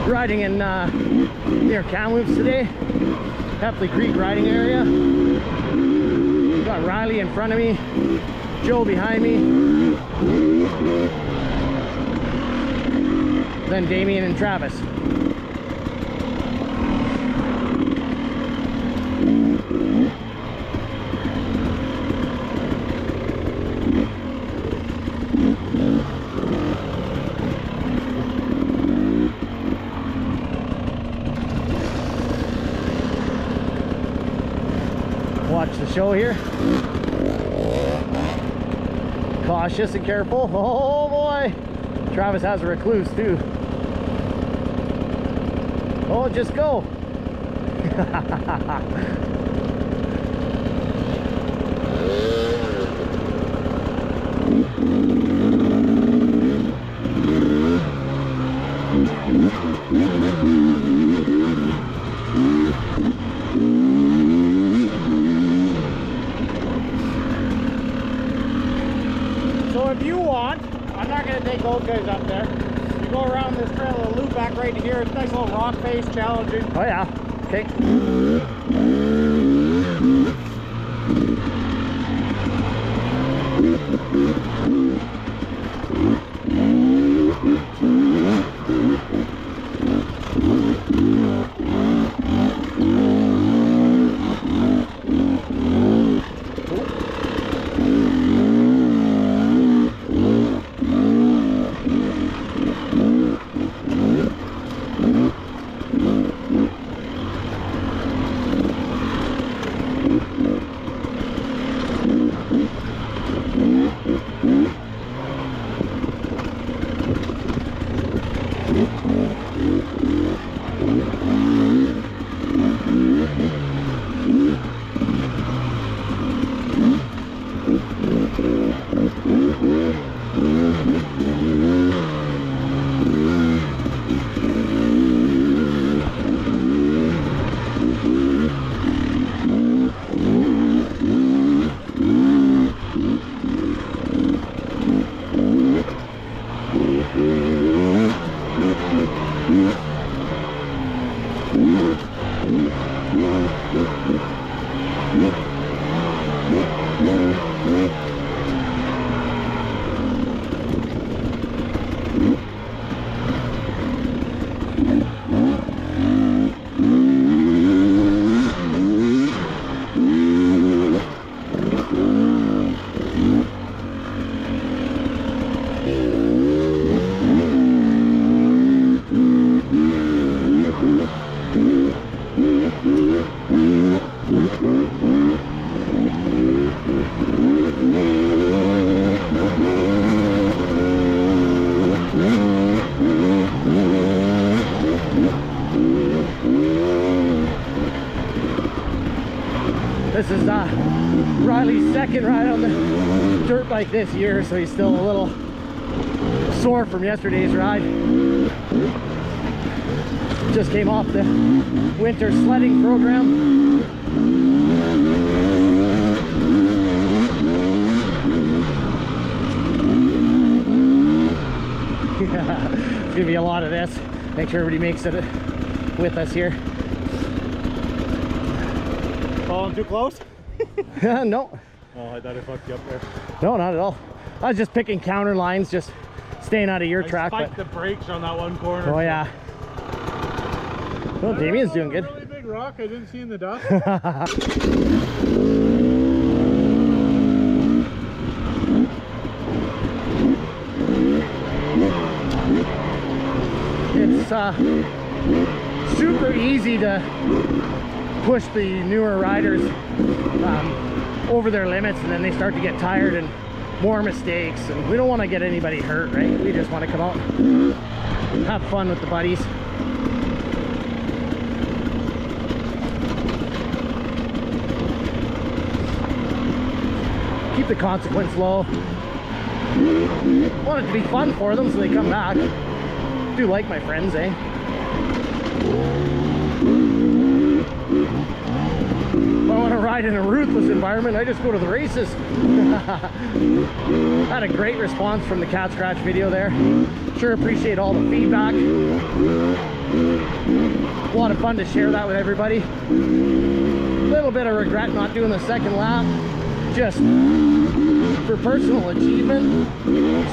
Riding in near Kamloops today, Hefley Creek riding area. Got Riley in front of me, Joe behind me, then Damien and Travis. Watch the show here. Cautious and careful. Oh boy! Travis has a recluse too. Oh, just go! So if you want, I'm not going to take those guys up there. You go around this trail and loop back right to here. It's a nice little rock face, challenging. Oh yeah, okay. This is Riley's second ride on the dirt bike this year, so he's still a little sore from yesterday's ride. Just came off the winter sledding program. It's gonna be a lot of this. Make sure everybody makes it with us here. Falling too close? No. Oh, I thought I fucked you up there. No, not at all. I was just picking counter lines, just staying out of your track. I spiked the brakes on that one corner. Oh yeah. Well, Damien's doing good. Really big rock I didn't see in the dust. It's super easy to push the newer riders over their limits, and then they start to get tired and more mistakes, and we don't want to get anybody hurt, right? We just want to come out and have fun with the buddies. Keep the consequence low. Want it to be fun for them so they come back. Do like my friends, eh? If I want to ride in a ruthless environment, I just go to the races. Had a great response from the cat scratch video there. Sure appreciate all the feedback. A lot of fun to share that with everybody. A little bit of regret not doing the second lap. Just for personal achievement.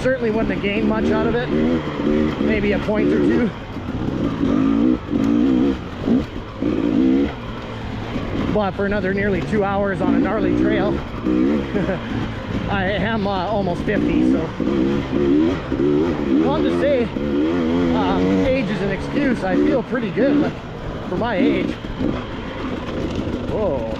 Certainly wouldn't have gained much out of it. Maybe a point or two. But for another nearly 2 hours on a gnarly trail, I am almost 50, so not to say age is an excuse. I feel pretty good, like, for my age. Whoa.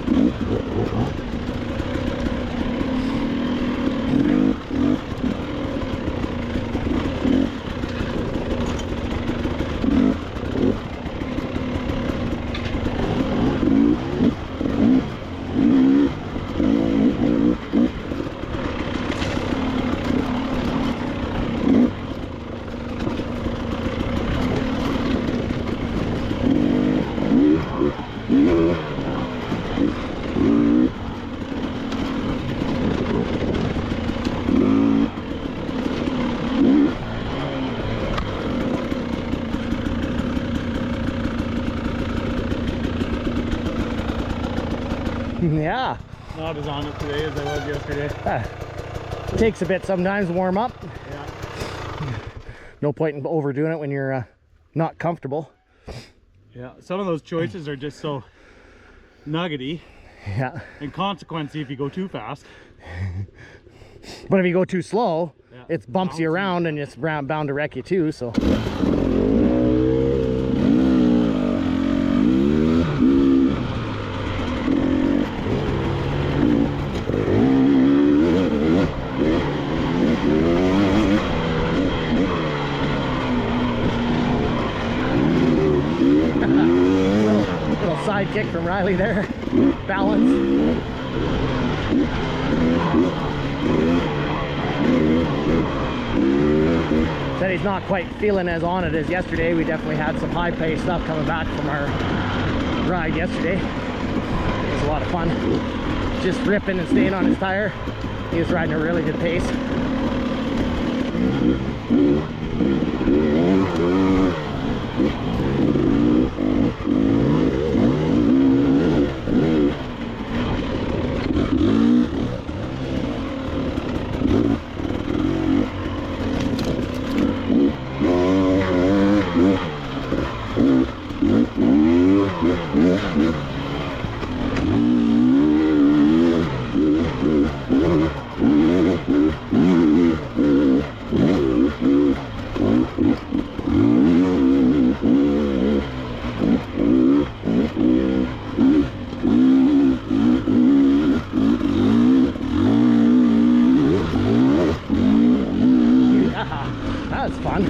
Yeah. Not as on it today as I was yesterday. Takes a bit sometimes to warm up. Yeah. No point in overdoing it when you're not comfortable. Yeah. Some of those choices are just so nuggety. Yeah. And consequently, if you go too fast. But if you go too slow, yeah, it bumps you around and it's bound to wreck you too. So. Kick from Riley there. Balance. Said he's not quite feeling as on it as yesterday. We definitely had some high pace stuff coming back from our ride yesterday. It was a lot of fun. Just ripping and staying on his tire. He was riding a really good pace. That's fun.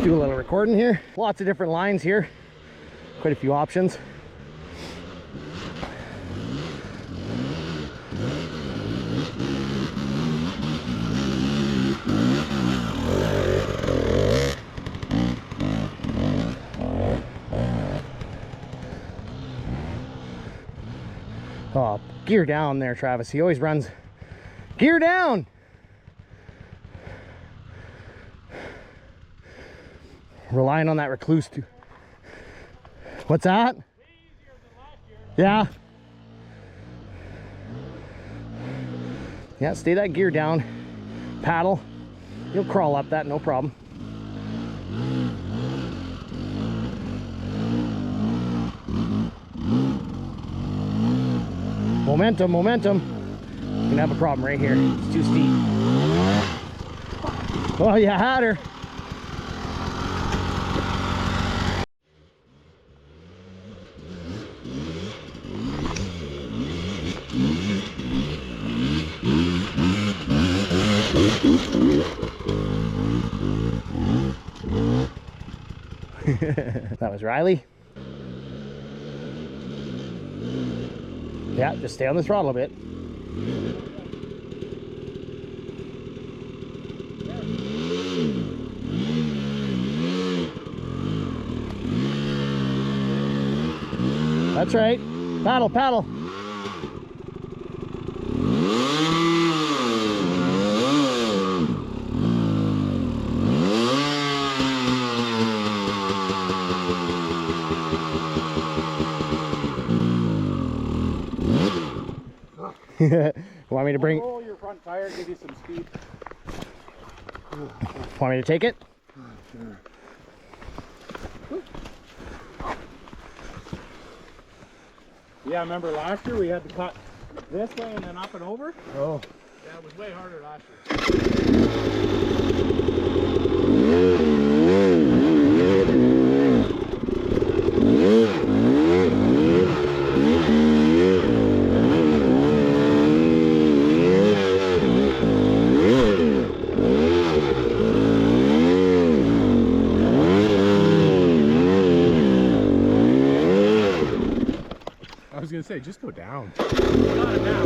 Do a little recording here. Lots of different lines here. Quite a few options. Oh, gear down there, Travis. He always runs gear down. Relying on that recluse too. What's that? Yeah. Yeah, stay that gear down. Paddle. You'll crawl up that, no problem. Momentum, momentum. You're gonna have a problem right here. It's too steep. Oh, you had her. That was Riley. Yeah, just stay on the throttle a bit. That's right. Paddle, paddle. Want me to bring? Roll your front tire, give you some speed. Want me to take it? Yeah, remember last year we had to cut this way and then up and over? Oh. Yeah, it was way harder last year. I was gonna say, just go down. Got it now.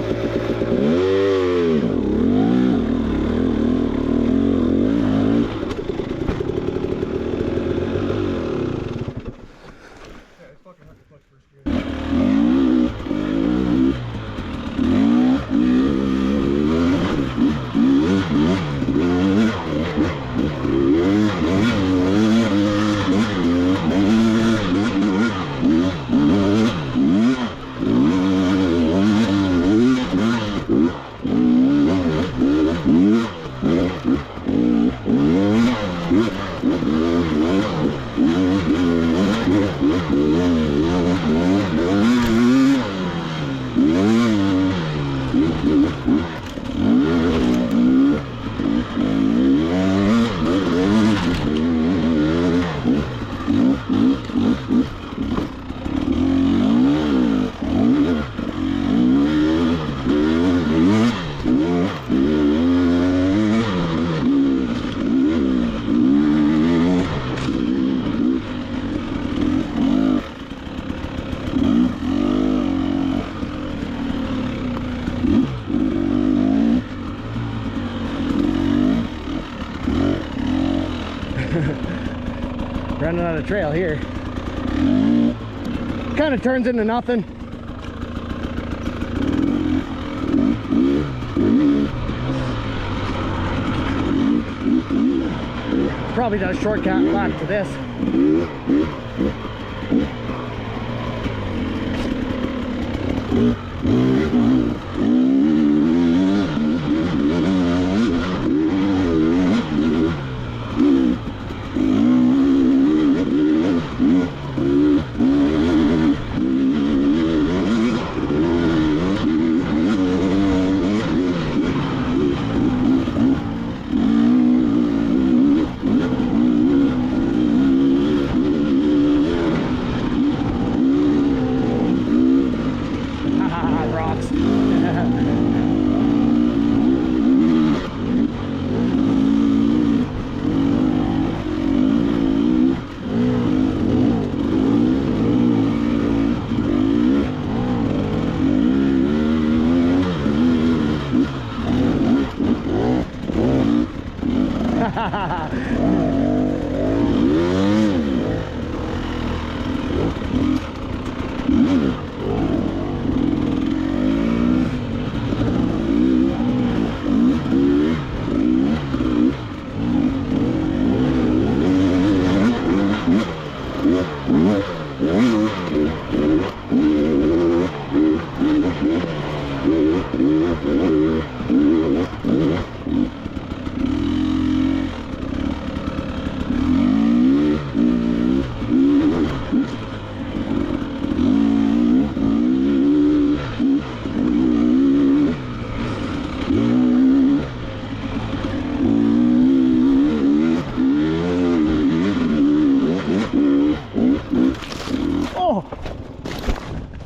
Running on a trail here. Kind of turns into nothing. Probably does shortcut back to this. Rocks.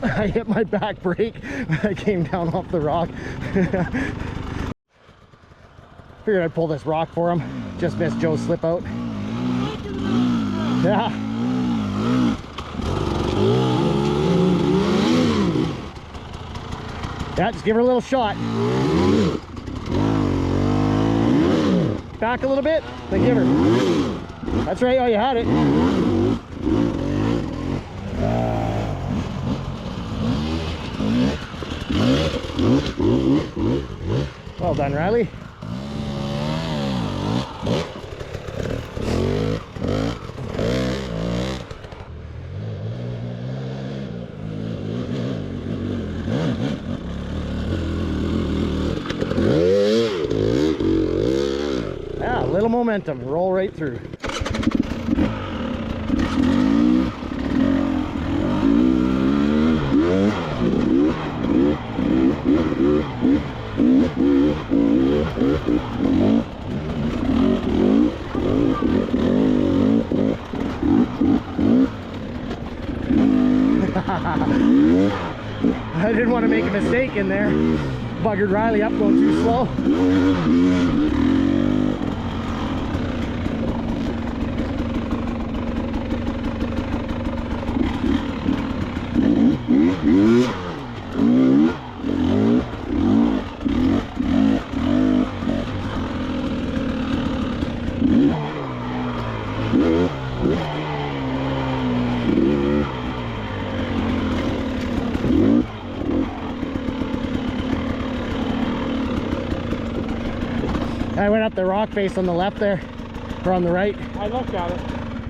I hit my back brake when I came down off the rock. Figured I'd pull this rock for him. Just missed Joe's slip out. Yeah. Yeah, just give her a little shot. Back a little bit, then give her. That's right, oh, you had it. Well done, Riley. Yeah, a little momentum, roll right through. I didn't want to make a mistake in there. Buggered Riley up going too slow. I went up the rock face on the left there, or on the right. I looked at it.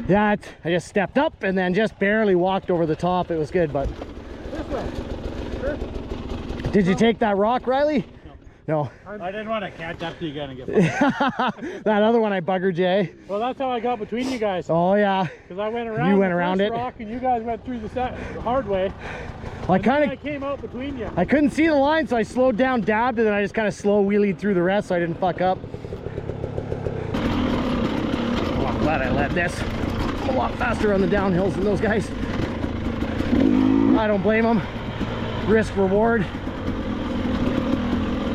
Yeah, I just stepped up and then just barely walked over the top. It was good, but... This way. Sure. Did you take that rock, Riley? No. I didn't want to catch up to you again and get That other one I buggered you, eh? Well, that's how I got between you guys. Oh, yeah. Because I went around. You went around it. Rock and you guys went through the hard way. Well, I came out between you. I couldn't see the line, so I slowed down, dabbed, and then I just kind of slow wheelied through the rest so I didn't fuck up. Oh, I'm glad I led this. I'm a lot faster on the downhills than those guys. I don't blame them. Risk reward.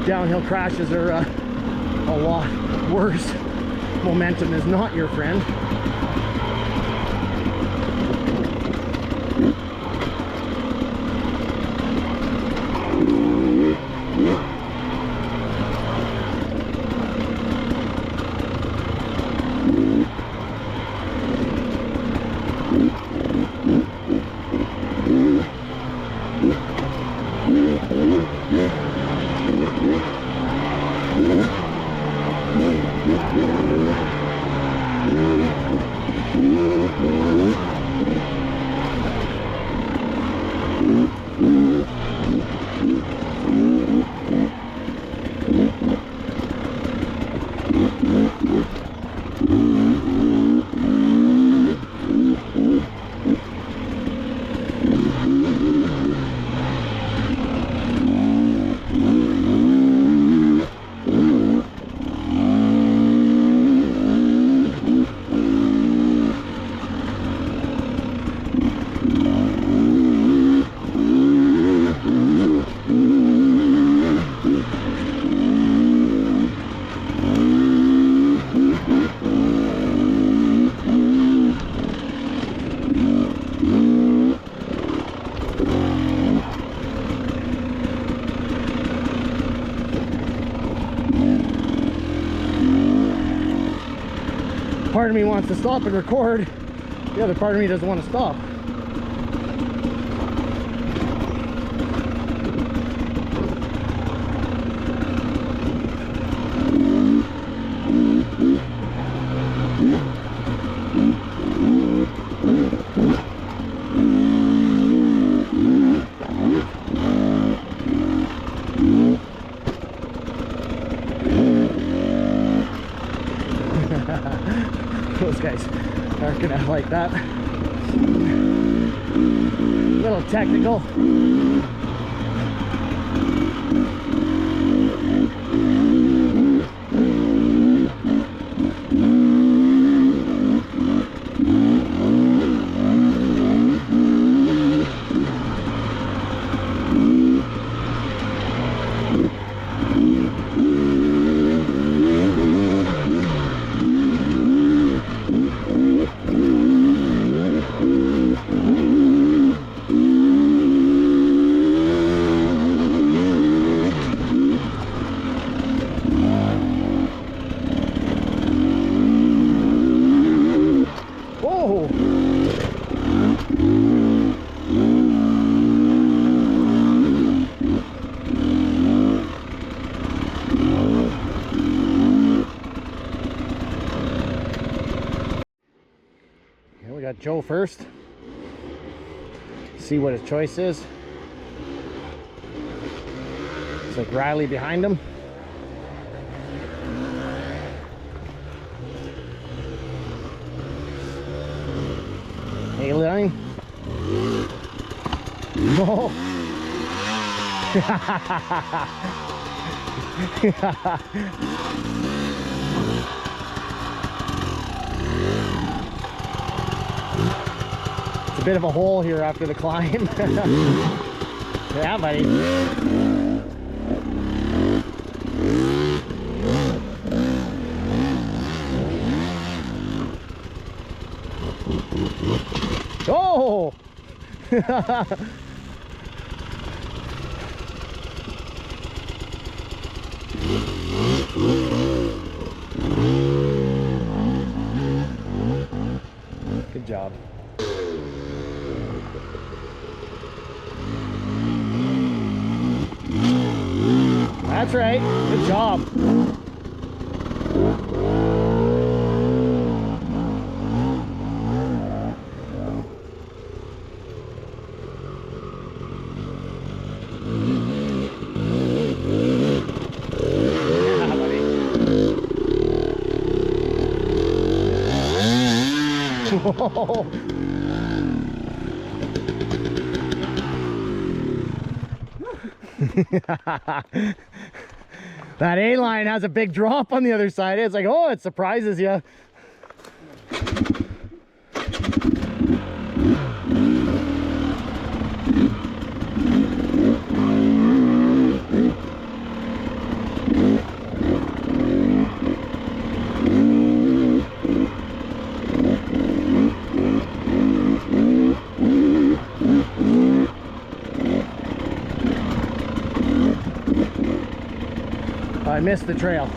Downhill crashes are a lot worse. Momentum is not your friend. Part of me wants to stop and record. The other part of me doesn't want to stop. Those guys aren't gonna like that. A little technical. got Joe first. See what his choice is. It's like Riley behind him. Hey, line. No. It's a bit of a hole here after the climb. Yeah, buddy. Oh! Good job. That's right. Good job. Whoa. That A-line has a big drop on the other side. It's like, oh, it surprises you. I missed the trail.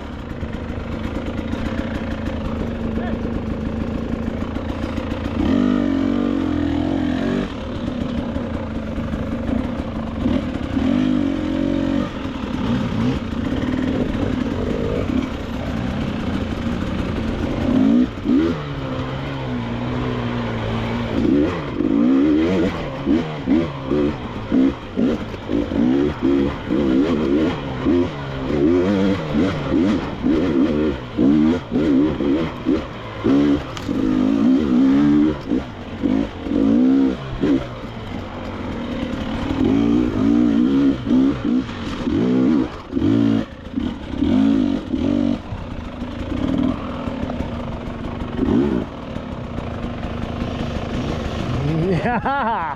Yeah.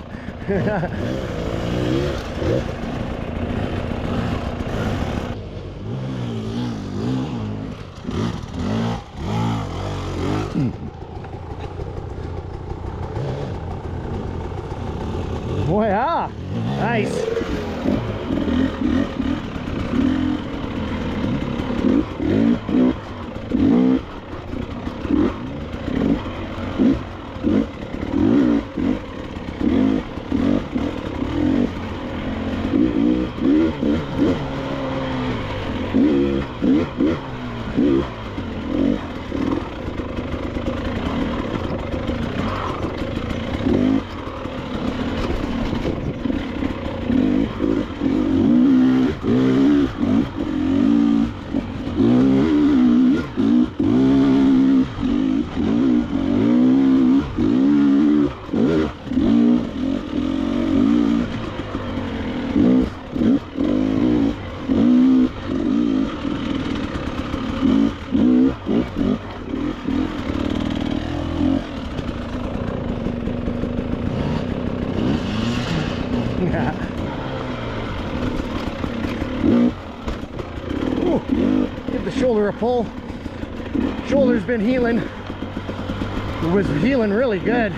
Oh yeah, nice. Give the shoulder a pull. Shoulder's been healing. It was healing really good.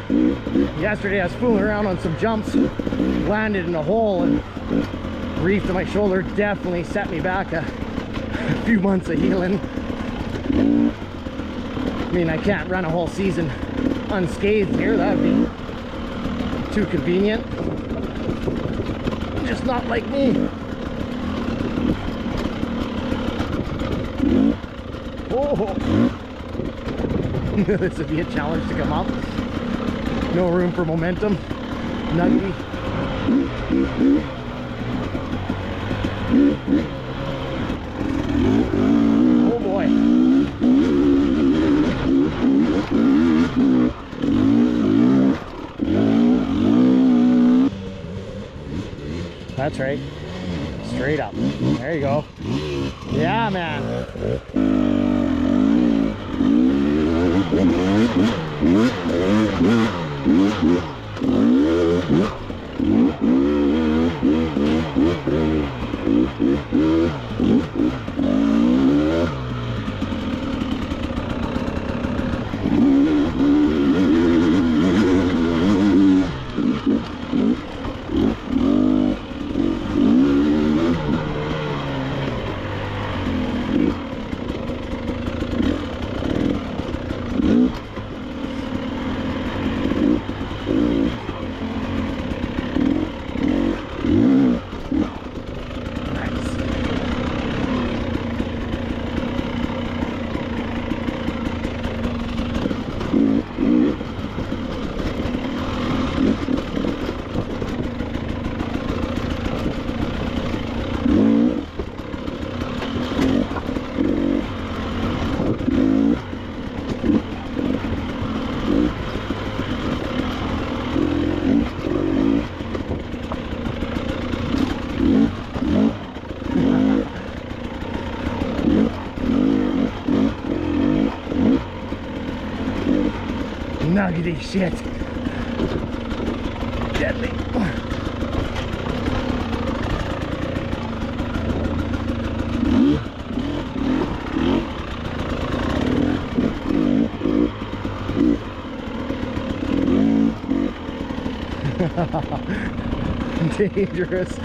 Yesterday I was fooling around on some jumps, landed in a hole and reef to my shoulder. Definitely set me back a few months of healing. I mean, I can't run a whole season unscathed here. That would be too convenient. Just not like me. Oh, this would be a challenge to come up. No room for momentum. Nuggy. Oh boy. That's right. Straight up. There you go. Yeah, man. Nuggety shit. Deadly. Dangerous.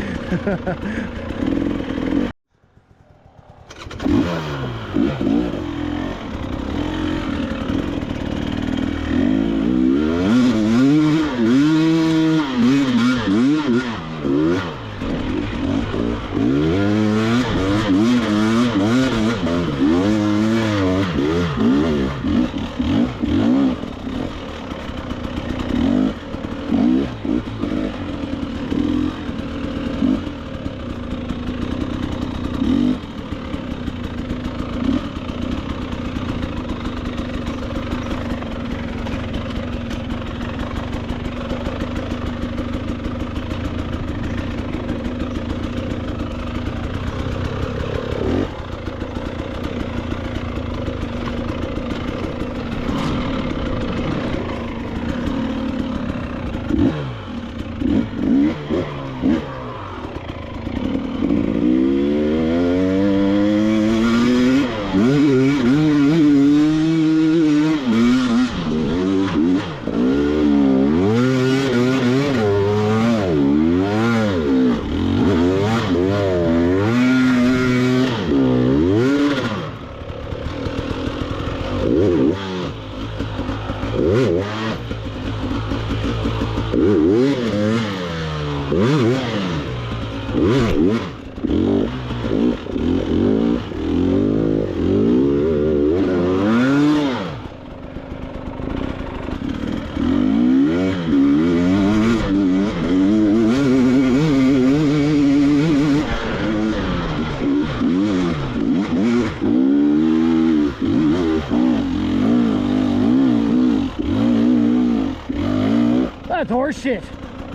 That's horse shit.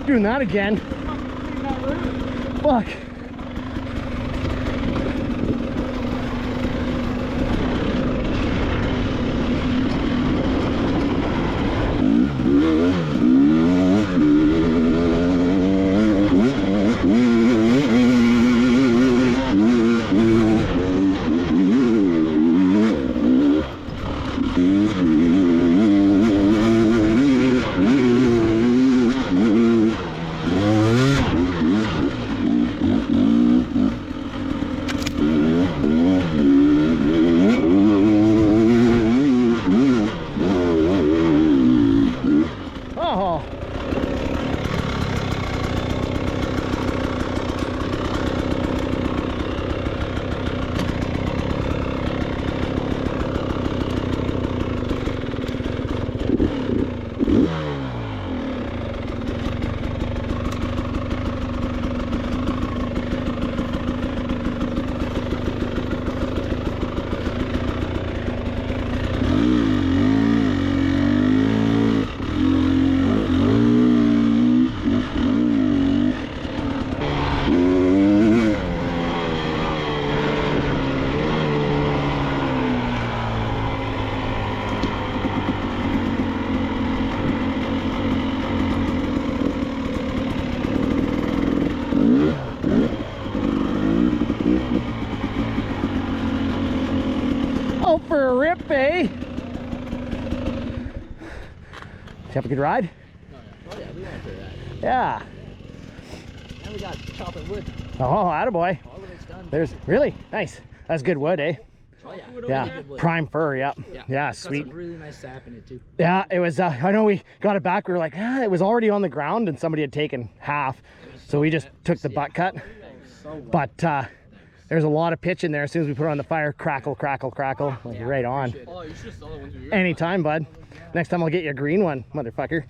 Doing that again. Fuck. have a good ride? Oh yeah, we went for that. Yeah. And we got chopping wood. Oh, attaboy. All of it's done. There's really nice. That's good wood, eh? Oh yeah. Yeah. Really good wood. Prime fir, yeah. Yeah. Yeah, It's got sweet. some really nice sap in it too. Yeah, it was, I know we got it back. We were like, it was already on the ground and somebody had taken half. So we just took the butt cut. But there's a lot of pitch in there. As soon as we put it on the fire, crackle, crackle, crackle. Like, right on. Oh, you should have saw the ones we were. Anytime, bud. Next time I'll get you a green one, motherfucker.